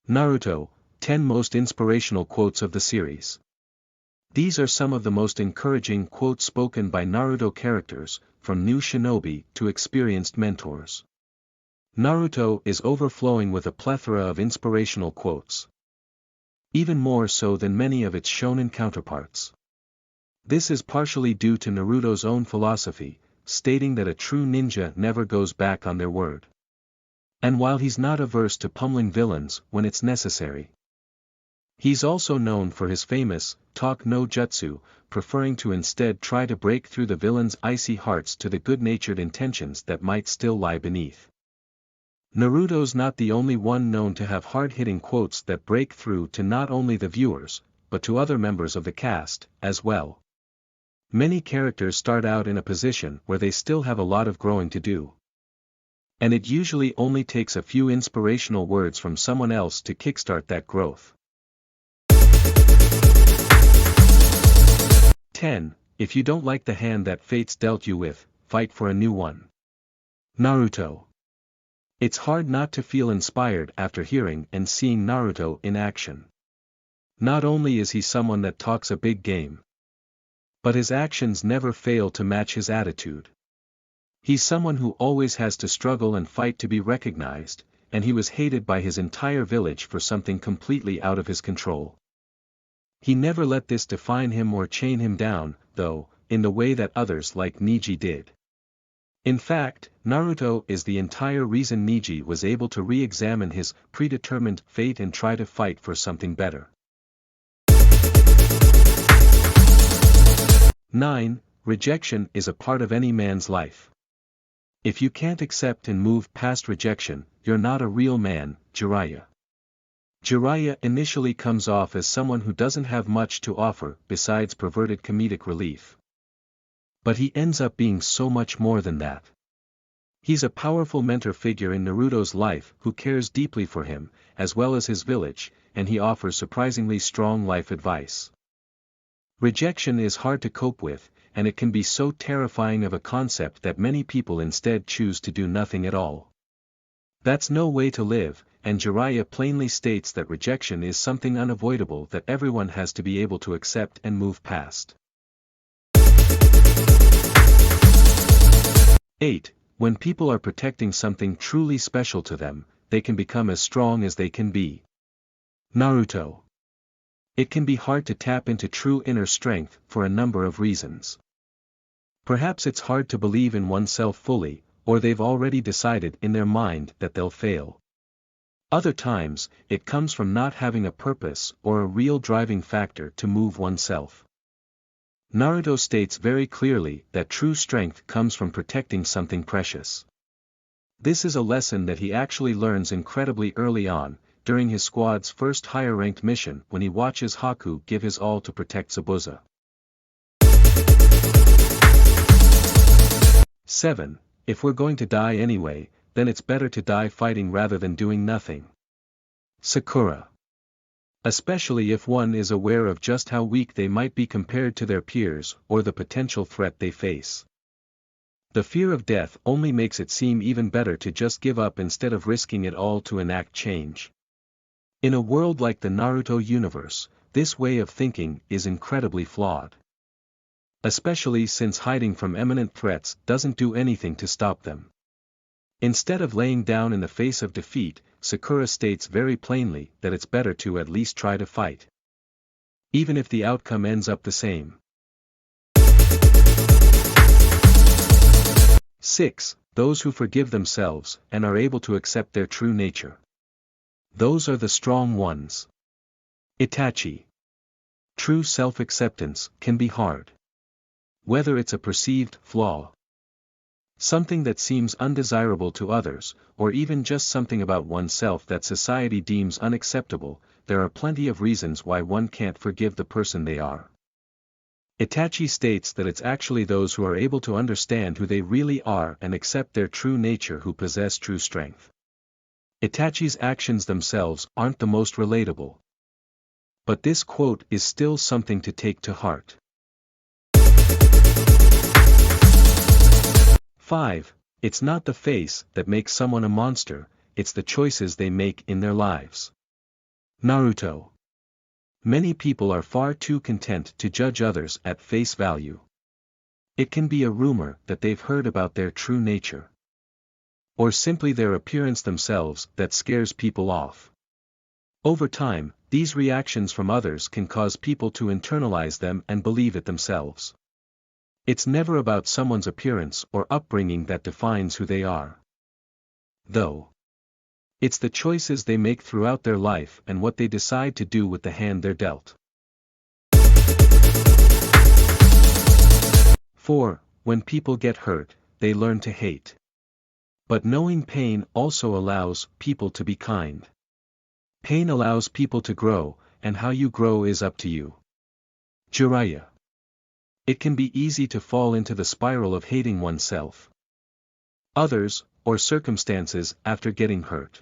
Naruto, 10 Most Inspirational Quotes of the Series. These are some of the most encouraging quotes spoken by Naruto characters, from new shinobi to experienced mentors. Naruto is overflowing with a plethora of inspirational quotes. Even more so than many of its shonen counterparts. This is partially due to Naruto's own philosophy, stating that a true ninja never goes back on their word. And while he's not averse to pummeling villains when it's necessary, he's also known for his famous talk no jutsu, preferring to instead try to break through the villain's icy hearts to the good-natured intentions that might still lie beneath. Naruto's not the only one known to have hard-hitting quotes that break through to not only the viewers, but to other members of the cast, as well. Many characters start out in a position where they still have a lot of growing to do. And it usually only takes a few inspirational words from someone else to kickstart that growth. 10. If you don't like the hand that fate's dealt you with, fight for a new one. Naruto. It's hard not to feel inspired after hearing and seeing Naruto in action. Not only is he someone that talks a big game, but his actions never fail to match his attitude. He's someone who always has to struggle and fight to be recognized, and he was hated by his entire village for something completely out of his control. He never let this define him or chain him down, though, in the way that others like Neji did. In fact, Naruto is the entire reason Neji was able to re-examine his predetermined fate and try to fight for something better. 9. Rejection is a part of any man's life. If you can't accept and move past rejection, you're not a real man, Jiraiya. Jiraiya initially comes off as someone who doesn't have much to offer besides perverted comedic relief. But he ends up being so much more than that. He's a powerful mentor figure in Naruto's life who cares deeply for him, as well as his village, and he offers surprisingly strong life advice. Rejection is hard to cope with, and it can be so terrifying of a concept that many people instead choose to do nothing at all. That's no way to live, and Jiraiya plainly states that rejection is something unavoidable that everyone has to be able to accept and move past. 8. When people are protecting something truly special to them, they can become as strong as they can be. Naruto. It can be hard to tap into true inner strength for a number of reasons. Perhaps it's hard to believe in oneself fully, or they've already decided in their mind that they'll fail. Other times, it comes from not having a purpose or a real driving factor to move oneself. Naruto states very clearly that true strength comes from protecting something precious. This is a lesson that he actually learns incredibly early on, during his squad's first higher-ranked mission when he watches Haku give his all to protect Zabuza. 7. If we're going to die anyway, then it's better to die fighting rather than doing nothing. Sakura. Especially if one is aware of just how weak they might be compared to their peers or the potential threat they face. The fear of death only makes it seem even better to just give up instead of risking it all to enact change. In a world like the Naruto universe, this way of thinking is incredibly flawed. Especially since hiding from imminent threats doesn't do anything to stop them. Instead of laying down in the face of defeat, Sakura states very plainly that it's better to at least try to fight. Even if the outcome ends up the same. 6. Those who forgive themselves and are able to accept their true nature. Those are the strong ones. Itachi. True self-acceptance can be hard. Whether it's a perceived flaw, something that seems undesirable to others, or even just something about oneself that society deems unacceptable, there are plenty of reasons why one can't forgive the person they are. Itachi states that it's actually those who are able to understand who they really are and accept their true nature who possess true strength. Itachi's actions themselves aren't the most relatable. But this quote is still something to take to heart. 5. It's not the face that makes someone a monster, it's the choices they make in their lives. Naruto. Many people are far too content to judge others at face value. It can be a rumor that they've heard about their true nature. Or simply their appearance themselves that scares people off. Over time, these reactions from others can cause people to internalize them and believe it themselves. It's never about someone's appearance or upbringing that defines who they are. Though. It's the choices they make throughout their life and what they decide to do with the hand they're dealt. 4. When people get hurt, they learn to hate. But knowing pain also allows people to be kind. Pain allows people to grow, and how you grow is up to you. Jiraiya. It can be easy to fall into the spiral of hating oneself, others, or circumstances after getting hurt.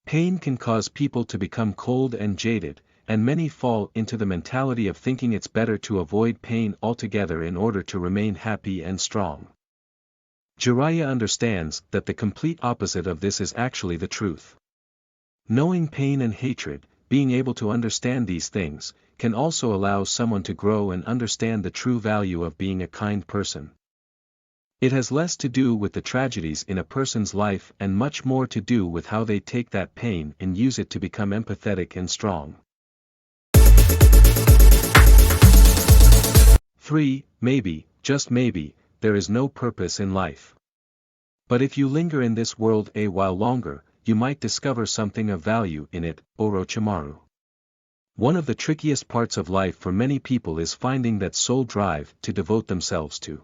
Pain can cause people to become cold and jaded, and many fall into the mentality of thinking it's better to avoid pain altogether in order to remain happy and strong. Jiraiya understands that the complete opposite of this is actually the truth. Knowing pain and hatred, being able to understand these things, can also allow someone to grow and understand the true value of being a kind person. It has less to do with the tragedies in a person's life and much more to do with how they take that pain and use it to become empathetic and strong. 3. Maybe, just maybe, there is no purpose in life. But if you linger in this world a while longer, you might discover something of value in it. Orochimaru. One of the trickiest parts of life for many people is finding that soul drive to devote themselves to.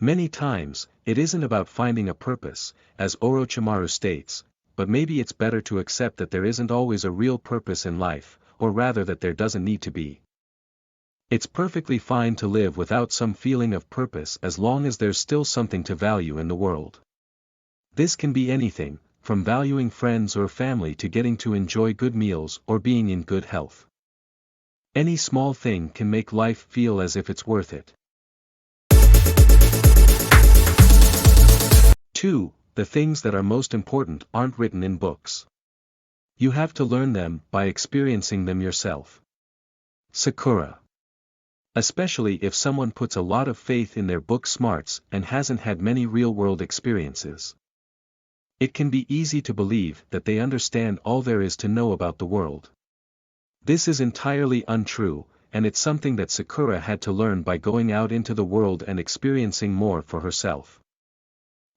Many times, it isn't about finding a purpose, as Orochimaru states, but maybe it's better to accept that there isn't always a real purpose in life, or rather that there doesn't need to be. It's perfectly fine to live without some feeling of purpose as long as there's still something to value in the world. This can be anything, from valuing friends or family to getting to enjoy good meals or being in good health. Any small thing can make life feel as if it's worth it. 2. The things that are most important aren't written in books. You have to learn them by experiencing them yourself. Sakura. Especially if someone puts a lot of faith in their book smarts and hasn't had many real-world experiences. It can be easy to believe that they understand all there is to know about the world. This is entirely untrue, and it's something that Sakura had to learn by going out into the world and experiencing more for herself.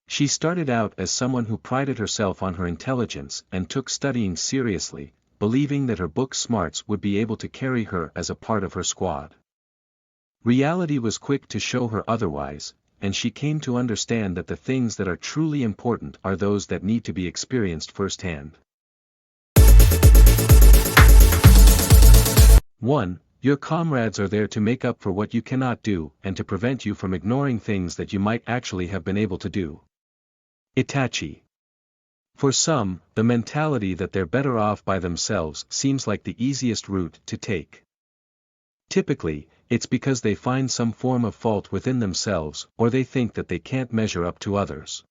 She started out as someone who prided herself on her intelligence and took studying seriously, believing that her book smarts would be able to carry her as a part of her squad. Reality was quick to show her otherwise, and she came to understand that the things that are truly important are those that need to be experienced firsthand. 1. Your comrades are there to make up for what you cannot do and to prevent you from ignoring things that you might actually have been able to do. Itachi. For some, the mentality that they're better off by themselves seems like the easiest route to take. Typically, it's because they find some form of fault within themselves or they think that they can't measure up to others.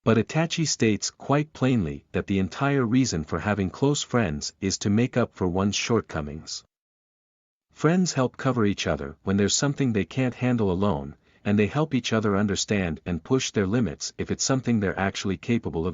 But Itachi states quite plainly that the entire reason for having close friends is to make up for one's shortcomings. Friends help cover each other when there's something they can't handle alone, and they help each other understand and push their limits if it's something they're actually capable of.